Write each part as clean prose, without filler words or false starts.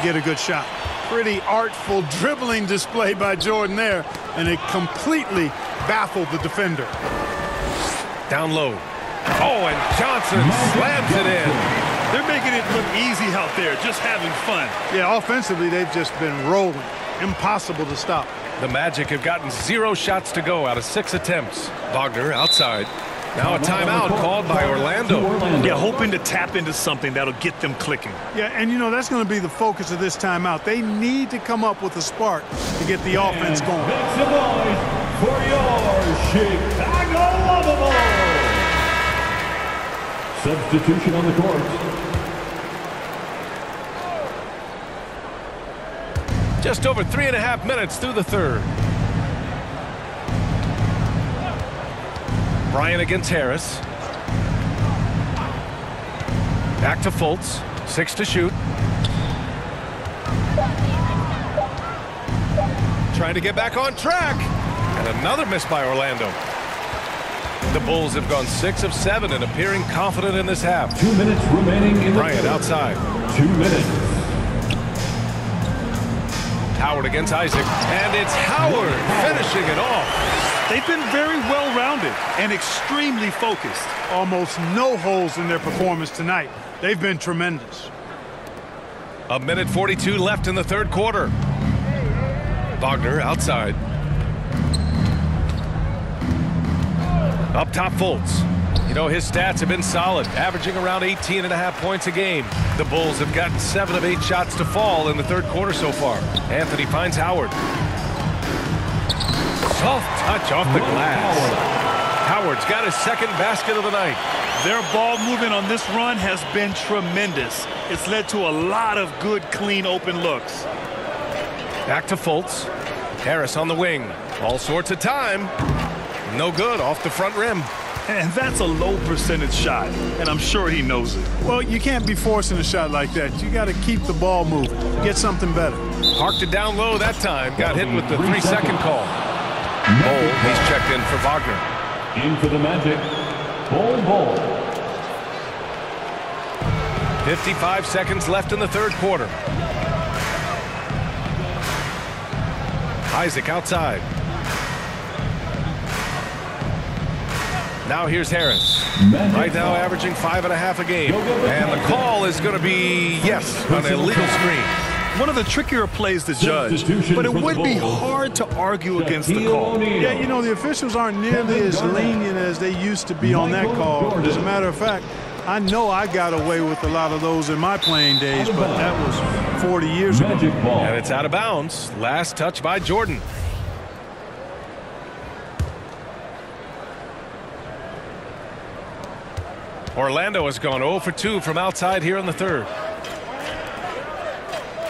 get a good shot. Pretty artful dribbling display by Jordan there, and it completely baffled the defender. Down low. Oh, and Johnson slams it in. They're making it look easy out there, just having fun. Yeah, offensively, they've just been rolling. Impossible to stop. The Magic have gotten 0 shots to go out of 6 attempts. Wagner outside. Now a timeout called by Orlando. Yeah, hoping to tap into something that'll get them clicking. Yeah, and you know, that's going to be the focus of this timeout. They need to come up with a spark to get the offense going. Make some noise for your Chicago Lovables. Substitution on the court. Just over 3.5 minutes through the third. Bryant against Harris. Back to Fultz. 6 to shoot. Trying to get back on track. And another miss by Orlando. The Bulls have gone 6 of 7 and appearing confident in this half. 2 minutes remaining in the Bryant outside. 2 minutes. Howard against Isaac. And it's Howard finishing it off. They've been very well-rounded and extremely focused. Almost no holes in their performance tonight. They've been tremendous. 1:42 left in the third quarter. Wagner outside. Up top, Fultz. You know, his stats have been solid, averaging around 18.5 points a game. The Bulls have gotten 7 of 8 shots to fall in the third quarter so far. Anthony finds Howard. Soft touch off the glass. Howard's got his second basket of the night. Their ball movement on this run has been tremendous. It's led to a lot of good, clean, open looks. Back to Fultz. Harris on the wing. All sorts of time. No good off the front rim. And that's a low percentage shot, and I'm sure he knows it. Well, you can't be forcing a shot like that. You got to keep the ball moving. Get something better. Parked it down low that time. Got hit with the 3-second call. Bol, he's checked in for Wagner. In for the Magic, Bol. 55 seconds left in the third quarter. Isaac outside. Now here's Harris. Right now averaging 5.5 a game. And the call is going to be, yes, an illegal screen. One of the trickier plays to judge, but it would be hard to argue against the call. Yeah, you know, the officials aren't nearly as lenient as they used to be on that call. As a matter of fact, I know I got away with a lot of those in my playing days, but that was 40 years ago. And it's out of bounds. Last touch by Jordan. Orlando has gone 0 for 2 from outside here in the third.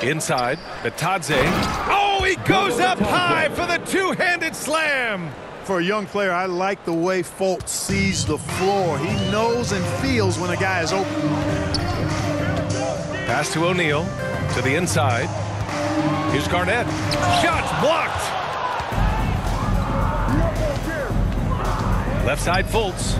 Inside, Bitadze. Oh, he goes up high for the two-handed slam. For a young player, I like the way Fultz sees the floor. He knows and feels when a guy is open. Pass to O'Neal, to the inside. Here's Garnett. Shots blocked. Left side, Fultz.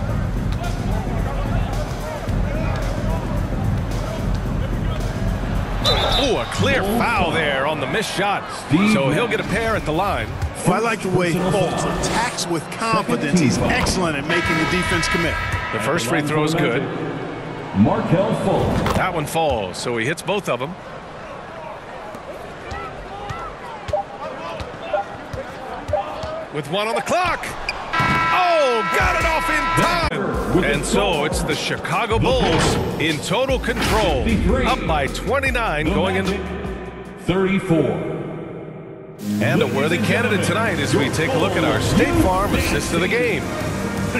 Oh, a clear foul there on the missed shot. So he'll get a pair at the line. Well, I like the way Fultz attacks with confidence. He's excellent at making the defense commit. The first free throw is good. Markelle Fultz. That one falls, so he hits both of them. With 1 on the clock. Oh, got it off in time. And so it's the Chicago Bulls in total control. Up by 29 going into 34. And a worthy candidate tonight as we take a look at our State Farm assist of the game.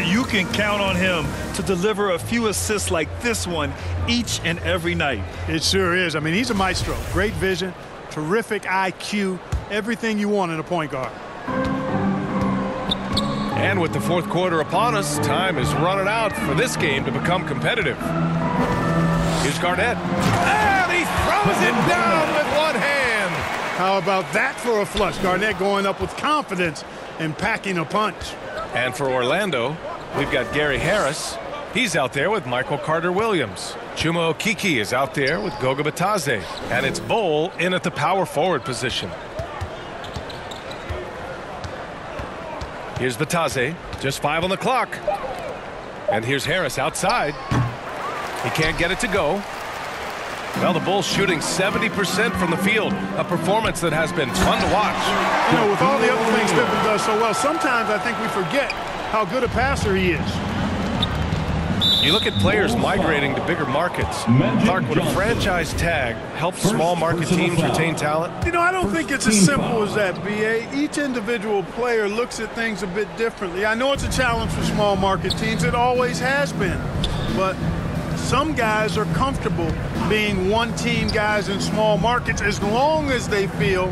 You can count on him to deliver a few assists like this one each and every night. It sure is. I mean, he's a maestro. Great vision, terrific IQ, everything you want in a point guard. And with the fourth quarter upon us, time is running out for this game to become competitive. Here's Garnett. And he throws it down with one hand. How about that for a flush? Garnett going up with confidence and packing a punch. And for Orlando, we've got Gary Harris. He's out there with Michael Carter-Williams. Chuma Okeke is out there with Goga Bitadze. And it's Bol in at the power forward position. Here's Bitadze, just 5 on the clock. And here's Harris outside. He can't get it to go. Well, the Bulls shooting 70% from the field, a performance that has been fun to watch. You know, with all the other things Pippen does so well, sometimes I think we forget how good a passer he is. You look at players migrating to bigger markets. Clark, would a franchise tag help small market teams retain talent? You know, I don't think it's as simple as that, B.A. Each individual player looks at things a bit differently. I know it's a challenge for small market teams. It always has been. But some guys are comfortable being one-team guys in small markets as long as they feel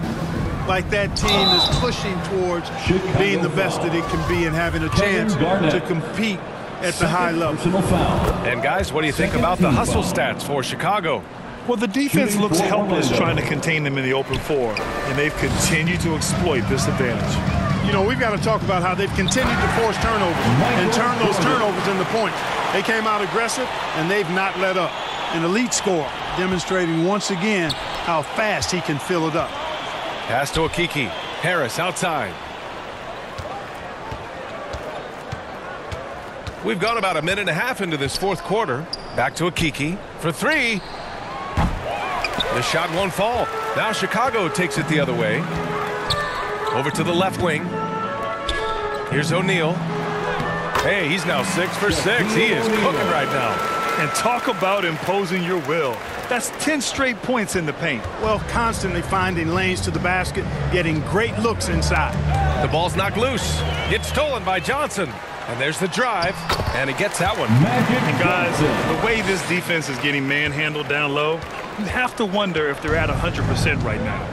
like that team is pushing towards being the best that it can be and having a chance to compete at the high level. And guys, what do you think about the hustle stats for Chicago? Well, the defense looks helpless trying to contain them in the open floor, and they've continued to exploit this advantage. You know, we've got to talk about how they've continued to force turnovers and turn those turnovers into points. They came out aggressive, and they've not let up. An elite score, demonstrating once again how fast he can fill it up. Pass to Okeke. Harris outside. We've gone about a minute and a half into this fourth quarter. Back to Okeke for 3. The shot won't fall. Now Chicago takes it the other way. Over to the left wing. Here's O'Neal. Hey, he's now 6 for 6. He is cooking right now. And talk about imposing your will. That's 10 straight points in the paint. Well, constantly finding lanes to the basket, getting great looks inside. The ball's knocked loose. It's stolen by Johnson. And there's the drive, and he gets that one. And guys, the way this defense is getting manhandled down low, you have to wonder if they're at 100% right now.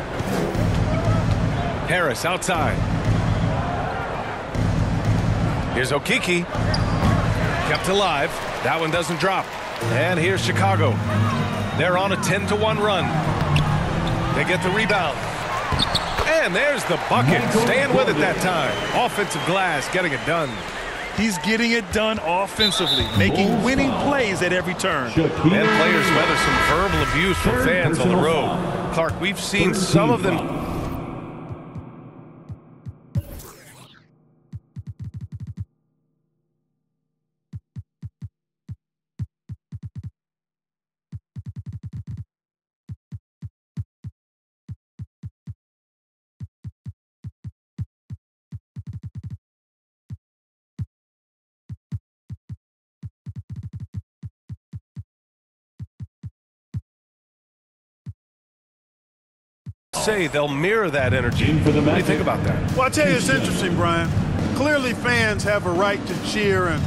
Harris outside. Here's Okeke. Kept alive. That one doesn't drop. And here's Chicago. They're on a 10-1 run. They get the rebound. And there's the bucket. Staying with it that time. Offensive glass getting it done. He's getting it done offensively, making winning plays at every turn. And players weather some verbal abuse from fans on the road. Clark, we've seen some of them. Say they'll mirror that energy. What do you think about that? Well, I tell you, it's interesting, Brian. Clearly, fans have a right to cheer and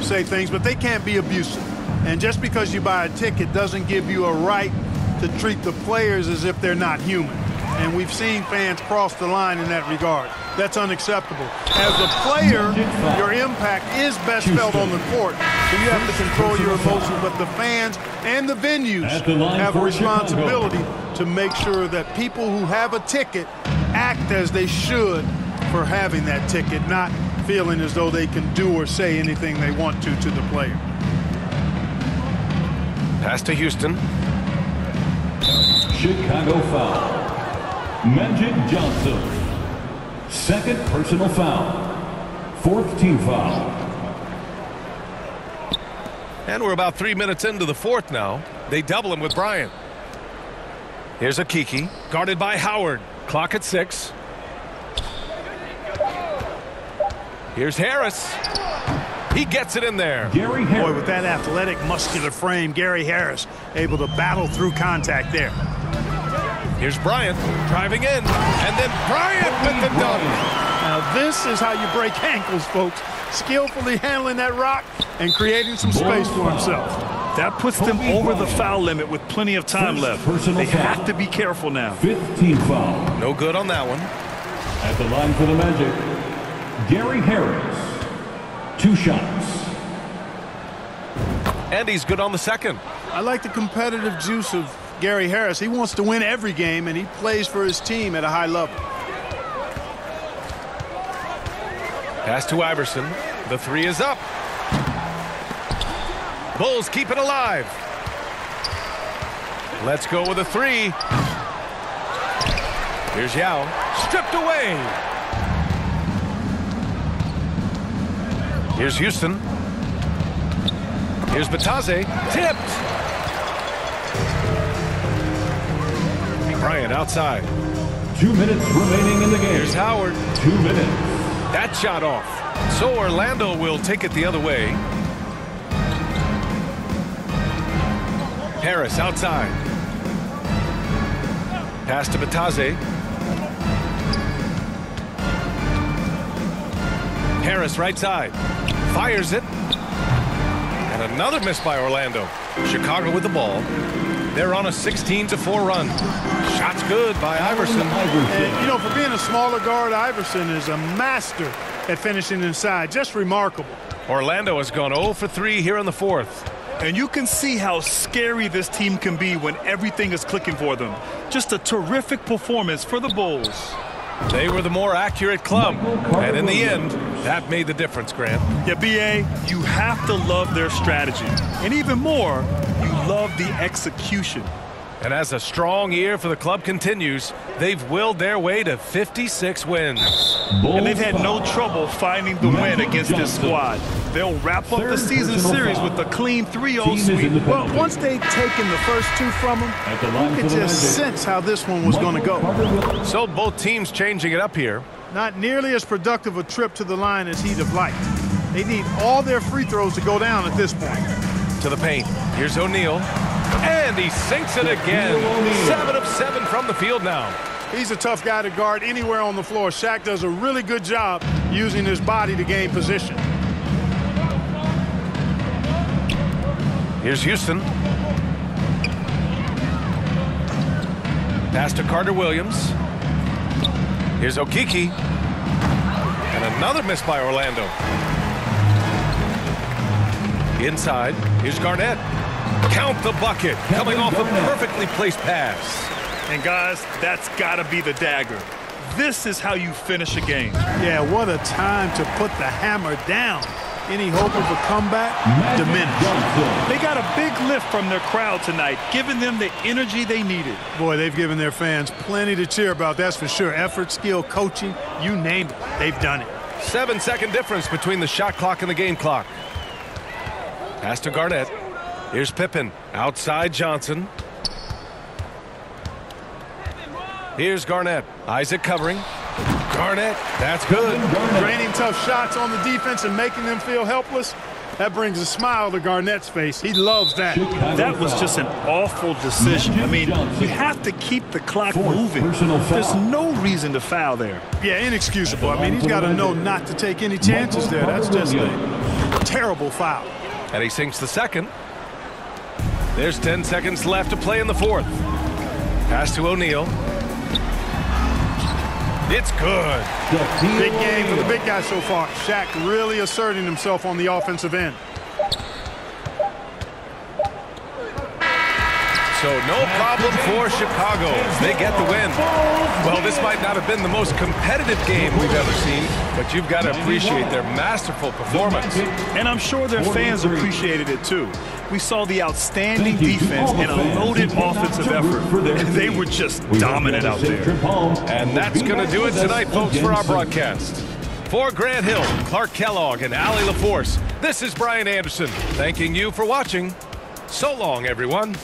say things, but they can't be abusive. And just because you buy a ticket doesn't give you a right to treat the players as if they're not human. And we've seen fans cross the line in that regard. That's unacceptable. As a player, your impact is best felt on the court, so you have to control your emotions. But the fans and the venues have a responsibility to make sure that people who have a ticket act as they should for having that ticket, not feeling as though they can do or say anything they want to the player. Pass to Houston. Chicago foul. Magic Johnson. Second personal foul. 4th team foul. And we're about 3 minutes into the fourth now. They double him with Bryant. Here's Okeke, guarded by Howard. Clock at 6. Here's Harris. He gets it in there. Gary Harris. Boy, with that athletic, muscular frame, Gary Harris able to battle through contact there. Here's Bryant driving in, and then Bryant with the dunk. Now this is how you break ankles, folks. Skillfully handling that rock and creating some space for himself. That puts them over the foul limit with plenty of time left. They have to be careful now. 5th team foul. No good on that one. At the line for the Magic, Gary Harris. 2 shots. And he's good on the second. I like the competitive juice of Gary Harris. He wants to win every game, and he plays for his team at a high level. Pass to Iverson. The 3 is up. Bulls keep it alive. Let's go with a three. Here's Yao. Stripped away. Here's Houston. Here's Batase. Tipped. Bryant outside. 2 minutes remaining in the game. Here's Howard. 2 minutes. That shot off. So Orlando will take it the other way. Harris outside. Pass to Batase. Harris right side. Fires it. And another miss by Orlando. Chicago with the ball. They're on a 16-4 run. Shot's good by Iverson. And, you know, for being a smaller guard, Iverson is a master at finishing inside. Just remarkable. Orlando has gone 0 for 3 here in the fourth. And you can see how scary this team can be when everything is clicking for them. Just a terrific performance for the Bulls. They were the more accurate club. And in the end, that made the difference, Grant. Yeah, B.A., you have to love their strategy. And even more, you love the execution. And as a strong year for the club continues, they've willed their way to 56 wins. And they've had no trouble finding the win against this squad. They'll wrap up the season series with a clean 3-0 sweep. Well, once they'd taken the first two from them, you could just sense how this one was going to go. So both teams changing it up here. Not nearly as productive a trip to the line as he'd have liked. They need all their free throws to go down at this point. To the paint. Here's O'Neal. And he sinks it again. 7 of 7 from the field now. He's a tough guy to guard anywhere on the floor. Shaq does a really good job using his body to gain position. Here's Houston. Pass to Carter Williams. Here's Okeke. And another miss by Orlando. Inside. Here's Garnett. Count the bucket. Coming off a perfectly placed pass. And guys, that's got to be the dagger. This is how you finish a game. Yeah, what a time to put the hammer down. Any hope of a comeback? Diminished. They got a big lift from their crowd tonight, giving them the energy they needed. Boy, they've given their fans plenty to cheer about, that's for sure. Effort, skill, coaching, you name it. They've done it. 7-second difference between the shot clock and the game clock. Pass to Garnett. Here's Pippen. Outside Johnson. Here's Garnett. Isaac covering. Garnett. That's good. Draining tough shots on the defense and making them feel helpless. That brings a smile to Garnett's face. He loves that. That was just an awful decision. I mean, you have to keep the clock moving. There's no reason to foul there. Yeah, inexcusable. I mean, he's got to know not to take any chances there. That's just a terrible foul. And he sinks the second. There's 10 seconds left to play in the fourth. Pass to O'Neal. It's good. Big game for the big guy so far. Shaq really asserting himself on the offensive end. So no problem for Chicago. They get the win. Well, this might not have been the most competitive game we've ever seen, but you've got to appreciate their masterful performance. And I'm sure their fans appreciated it too. We saw the outstanding defense and a loaded offensive effort. They were just dominant out there. And that's going to do it tonight, folks, for our broadcast. For Grant Hill, Clark Kellogg, and Allie LaForce, this is Brian Anderson, thanking you for watching. So long, everyone.